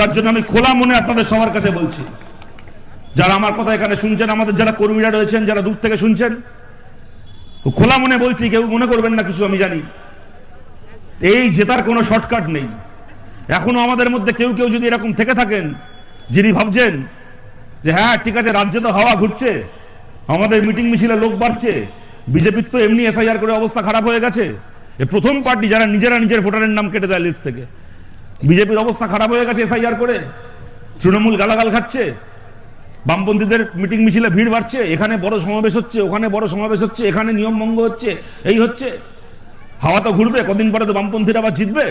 তার জন্য আমি খোলা মনে আপনাদের সবার কাছে বলছি, যারা আমার কথা এখানে শুনছেন, আমাদের যারা কর্মীরা রয়েছেন, যারা দূর থেকে শুনছেন, খোলা মনে বলছি, কেউ মনে করবেন না কিছু। আমি জানি এই জেতার কোনো শর্টকাট নেই। এখনো আমাদের মধ্যে কেউ কেউ যদি এরকম থেকে থাকেন, যিনি ভাবছেন যে হ্যাঁ ঠিক আছে, রাজ্যে তো হাওয়া ঘুরছে, আমাদের মিটিং মিছিলে লোক বাড়ছে, বিজেপির তো এমনি এসআইআর করে অবস্থা খারাপ হয়ে গেছে, এ প্রথম পার্টি যারা নিজেরা নিজের ভোটারের নাম কেটে দেয় লিস্ট থেকে। বিজেপির অবস্থা খারাপ হয়ে গেছে এসআইআর করে, তৃণমূল গালাগাল খাচ্ছে, বামপন্থীদের মিটিং মিছিলে ভিড় বাড়ছে, এখানে বড় সমাবেশ হচ্ছে, ওখানে বড় সমাবেশ হচ্ছে, এখানে নিয়ম ভঙ্গ হচ্ছে, এই হচ্ছে। হাওয়া তো ঘুরবে, কদিন পরে তো বামপন্থীরা আবার জিতবে।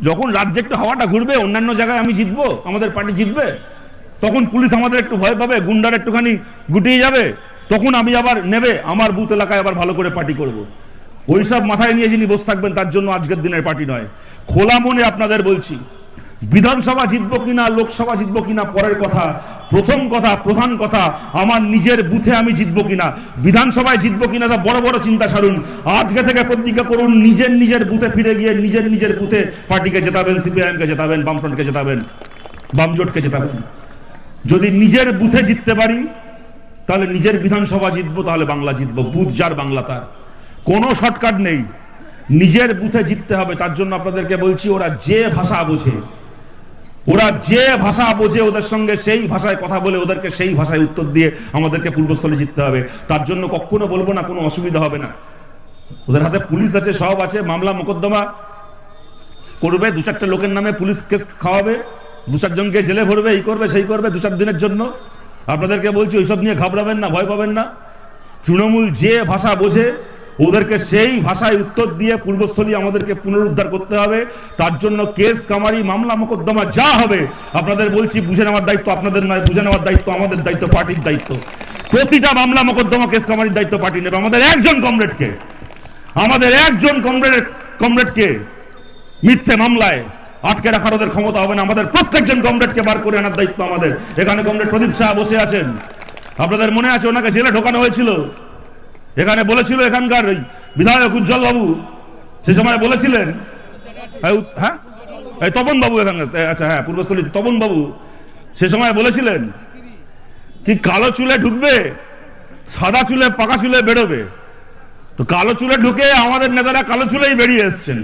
যখন রাজ্যে একটু হাওয়াটা ঘুরবে, অন্যান্য জায়গায় আমি জিতবো, আমাদের পার্টি জিতবে, তখন পুলিশ আমাদের একটু ভয় পাবে, গুন্ডার একটুখানি গুটিয়ে যাবে, তখন আমি আবার নেবে আমার বুথ এলাকায় আবার ভালো করে পার্টি করব। ওইসব মাথায় নিয়ে যিনি বসে থাকবেন, তার জন্য আজকের দিনের পার্টি নয়। খোলা মনে আপনাদের বলছি, বিধানসভা জিতবো কিনা, লোকসভা জিতবো কিনা পরের কথা, প্রথম কথা, প্রধান কথা, আমার নিজের বুথে আমি জিতবো কিনা, বিধানসভায় জিতবো কিনা তা বড় বড় চিন্তা সারুন। আজকে থেকে প্রতিজ্ঞা করুন, নিজের নিজের বুথে ফিরে গিয়ে নিজের নিজের বুথে পার্টিকে জেতাবেন, সিপিআইএমকে জেতাবেন, বামফ্রন্টকে জেতাবেন, বামজোটকে জেতাবেন। যদি নিজের বুথে জিততে পারি, তাহলে নিজের বিধানসভা জিতবো, তাহলে বাংলা জিতবো। বুথ যার বাংলা তার, কোনো শর্টকাট নেই, নিজের বুথে জিততে হবে। তার জন্য আপনাদেরকে বলছি, ওরা যে ভাষা বোঝে, ওদের সঙ্গে সেই ভাষায় কথা বলে, ওদেরকে সেই ভাষায় উত্তর দিয়ে আমাদেরকে পূর্বস্থলে জিততে হবে। তার জন্য কখনো বলবো না কোনো অসুবিধা হবে না, ওদের হাতে পুলিশ আছে, সব আছে, মামলা মোকদ্দমা করবে, দু চারটে লোকের নামে পুলিশ কেস খাওয়াবে, দু চারজনকে জেলে ভরবে, এই করবে সেই করবে, দু চার দিনের জন্য। আপনাদেরকে বলছি, ওইসব নিয়ে ঘাবড়াবেন না, ভয় পাবেন না। তৃণমূল যে ভাষা বোঝে, ওদেরকে সেই ভাষায় উত্তর দিয়ে পূর্বস্থলী আমাদেরকে পুনরুদ্ধার করতে হবে। তার জন্য কেস কামারি, মামলা মোকদ্দমা যা হবে, আপনাদের বলছি, বুঝে নেওয়ার দায়িত্ব আপনাদের নয়, বুঝে নেওয়ার দায়িত্ব আমাদের, দায়িত্ব পার্টির দায়িত্ব। প্রতিটা মামলা মোকদ্দমা, কেস কামারির দায়িত্ব পার্টি নেবে। আমাদের একজন কমরেডকে মিথ্যে মামলায় আটকে রাখার ওদের ক্ষমতা হবে না। আমাদের প্রত্যেকজন কমরেডকে বার করে আনার দায়িত্ব আমাদের। এখানে কমরেড প্রদীপ শাহ বসে আছেন, আপনাদের মনে আছে ওনাকে জেলে ঢোকানো হয়েছিল, এখানে বলেছিল এখানকার বিধায়ক উজ্জ্বল বাবু, সে সময় বলেছিলেন, হ্যাঁ তপন বাবু, এখানকার, আচ্ছা হ্যাঁ পূর্বস্থলী তপন বাবু, সে সময় বলেছিলেন কি কালো চুলে ঢুকবে, সাদা চুলে পাকা চুলে বেরোবে। তো কালো চুলে ঢুকে আমাদের নেতারা কালো চুলেই বেরিয়ে এসছেন।